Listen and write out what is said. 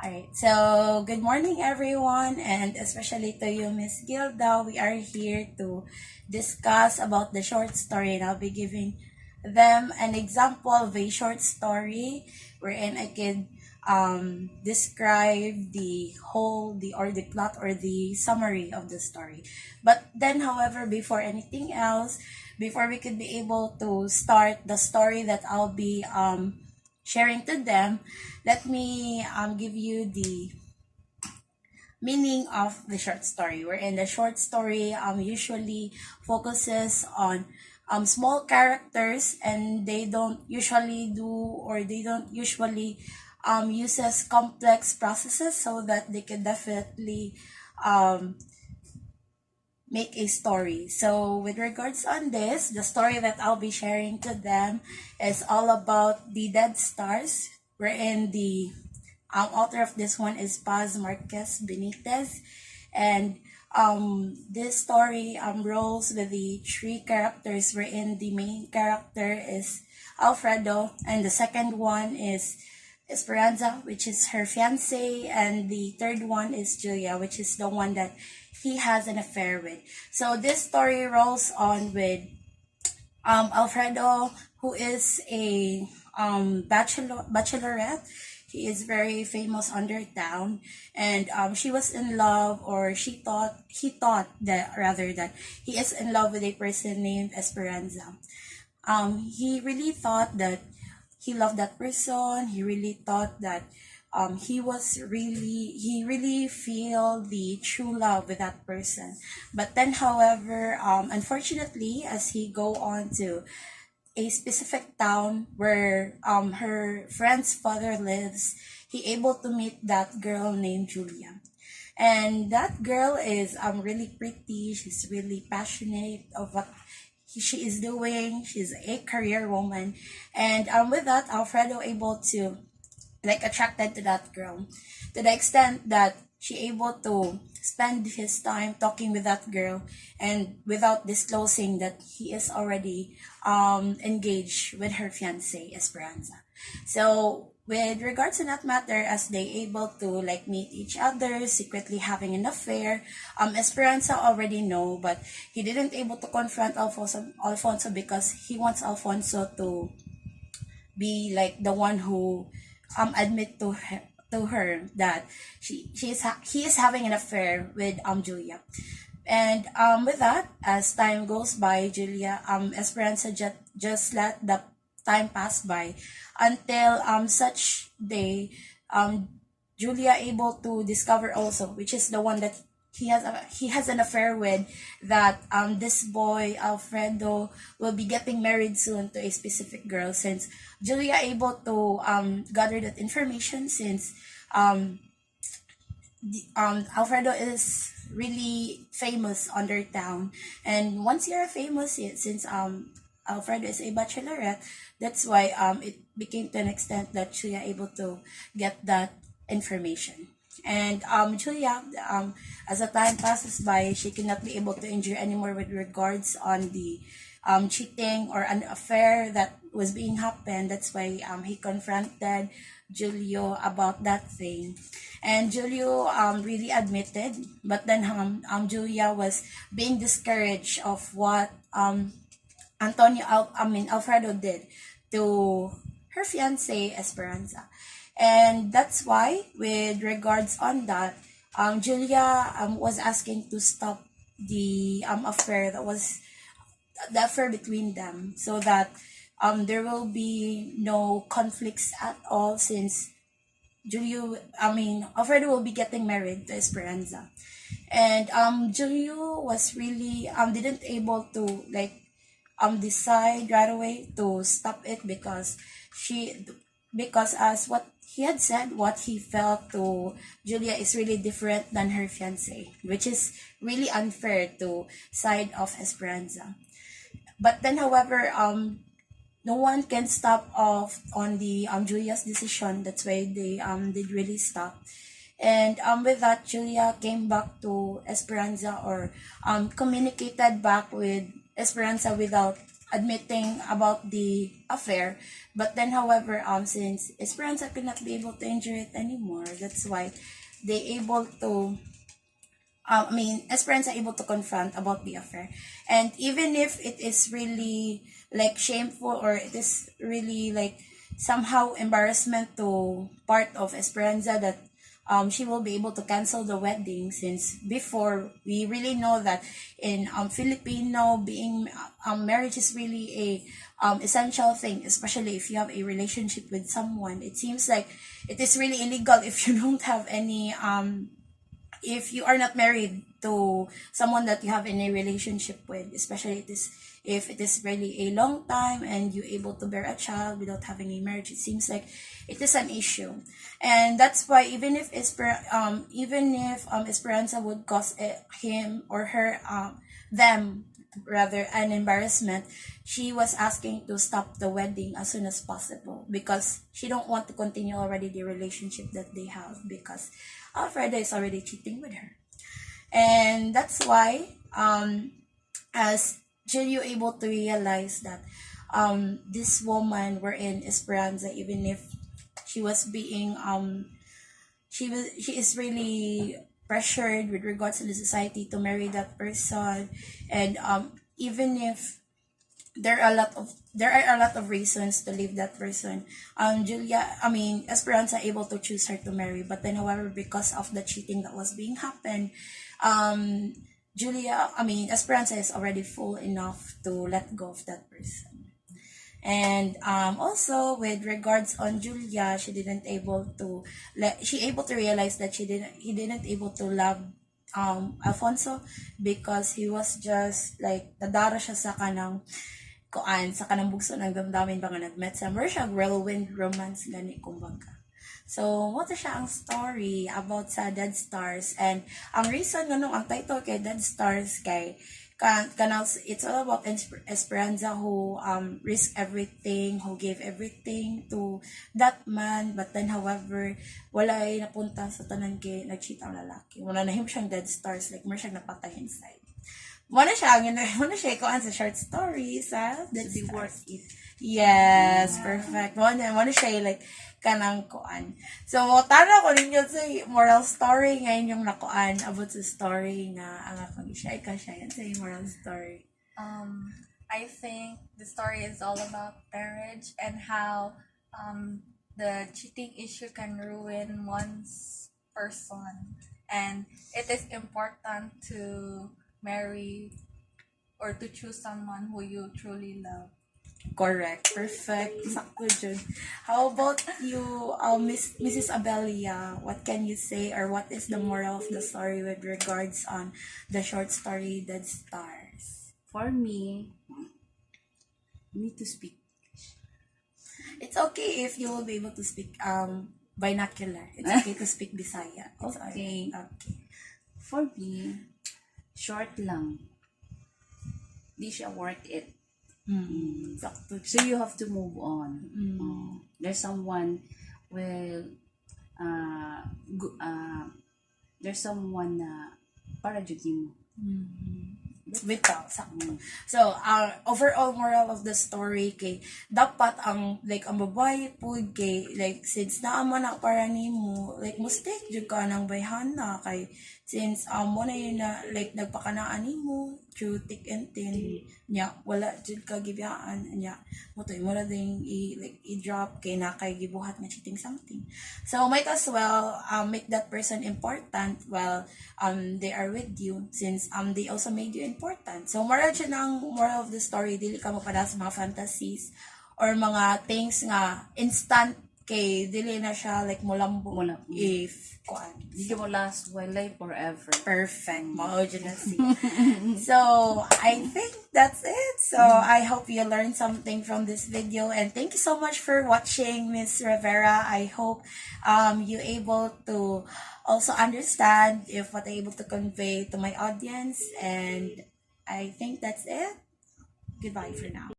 Alright, so good morning everyone, and especially to you, Miss Gilda. We are here to discuss about the short story, and I'll be giving them an example of a short story wherein I could describe the whole, the plot or the summary of the story. But then, however, before anything else, before we could be able to start the story that I'll be sharing to them, let me give you the meaning of the short story. Wherein the short story usually focuses on small characters, and they don't usually do, or they don't usually uses complex processes, so that they can definitely um, make a story. So with regards on this, the story that I'll be sharing to them is all about the Dead Stars, wherein the author of this one is Paz Marquez Benitez. And this story rolls with the three characters, wherein the main character is Alfredo, and the second one is Esperanza, which is her fiance, and the third one is Julia, which is the one that he has an affair with. So this story rolls on with Alfredo, who is a bachelorette. He is very famous under town, and she was in love, or he thought that rather that he is in love with a person named Esperanza. He really thought that he loved that person. He really thought that he really feel the true love with that person. But then, however, unfortunately, as he go on to a specific town where her friend's father lives, he able to meet that girl named Julia. And that girl is really pretty. She's really passionate of what she is doing. She's a career woman, and with that, Alfredo able to like attracted to that girl, to the extent that she able to spend his time talking with that girl, and without disclosing that he is already engaged with her fiance Esperanza. So with regards to that matter, as they able to like meet each other, secretly having an affair, Esperanza already know, but he didn't able to confront Alfonso because he wants Alfonso to be like the one who admit to her that he is having an affair with Julia. And with that, as time goes by, Julia Esperanza just let the time pass by until such day um Julia able to discover also, which is the one that he has an affair with, that this boy Alfredo will be getting married soon to a specific girl, since Julia able to gather that information, since um Alfredo is really famous under town. And once you're famous, since Alfredo is a bachelorette, that's why it became to an extent that Julia able to get that information. And Julia, as the time passes by, she cannot be able to endure anymore with regards on the cheating or an affair that was being happened. That's why he confronted Julio about that thing. And Julio really admitted, but then Julia was being discouraged of what Alfredo did to her fiance Esperanza. And that's why, with regards on that, Julia was asking to stop the affair between them, so that there will be no conflicts at all, since Alfredo will be getting married to Esperanza. And Julio was really didn't able to like decide right away to stop it, because as what he had said, what he felt to Julia is really different than her fiance, which is really unfair to side of Esperanza. But then, however, no one can stop off on the Julia's decision. That's why they did really stop. And with that, Julia came back to Esperanza, or communicated back with Esperanza without admitting about the affair. But then, however, since Esperanza could not be able to endure it anymore, that's why they able to Esperanza able to confront about the affair. And even if it is really like shameful, or it is really like somehow embarrassment to part of Esperanza, that she will be able to cancel the wedding, since before we really know that in Filipino, being marriage is really a essential thing, especially if you have a relationship with someone. It seems like it is really illegal if you don't have any if you are not married to someone that you have in a relationship with, especially if it is really a long time and you able to bear a child without having a marriage, it seems like it is an issue. And that's why even if Esperanza would cause him or her them rather an embarrassment, she was asking to stop the wedding as soon as possible, because she don't want to continue already the relationship that they have, because Alfredo is already cheating with her. And that's why as Julio able to realize that this woman were in Esperanza, even if she was being she is really pressured with regards to the society to marry that person. And even if there are a lot of reasons to leave that person, Esperanza able to choose her to marry. But then, however, because of the cheating that was being happened, Esperanza is already full enough to let go of that person. And also with regards on Julia, she able to realize that he didn't able to love Alfonso, because he was just like nadara siya sa kanang sa kanang bugso ng damdamin ba nga nagmet sa more siya whirlwind romance gani kumbaga. So, mo siya ang story about sa Dead Stars. And ang reason nga ang title kay Dead Stars kay it's all about Esperanza who risked everything, who gave everything to that man. But then, however, wala ay napunta sa tanan kay nag-cheat ang lalaki. Wala na him siyang Dead Stars, like more siyang napatay inside. Muna siya ko sa short story sa Dead Stars. Worth it. Yes, perfect. Muna siya like kanang kuan. So, tara ko ninyo sa moral story ngayon yung nakuan about sa story nga ang akong siya yan sa moral story. I think the story is all about marriage and how the cheating issue can ruin one's person, and it is important to marry or to choose someone who you truly love. Correct. Perfect. Sakto dyan. How about you, Mrs. Abelia? What can you say, or what is the moral of the story with regards on the short story Dead Stars? For me, you need to speak. It's okay if you will be able to speak binocular. It's okay to speak Bisaya. Okay. Okay. For me, short lang. Di siya worth it. So you have to move on. There's someone there's someone na para judging mo. Bitaw, sakto. So, our overall moral of the story kay dapat ang like ang babae pud kay like since naa man na para nimo like mistake jud ka nang bayhana kay since mo na yun na like nagpakanaan nimo through thick and thin nya wala jud ka gibiyaan nya mo to mo na ding i-drop kay na kay gibuhat nga cheating something. So might as well make that person important while they are with you, since they also made you important. So moral siya ng moral of the story, dili ka mapada sa mga fantasies or mga things nga instant kay dili na siya like mulambo if kuan Di mo last while life forever. perfect mao dyan na si. So I think that's it. So I hope you learned something from this video, and thank you so much for watching, Miss Rivera. I hope you able to also understand if what I able to convey to my audience, and I think that's it. Goodbye for now.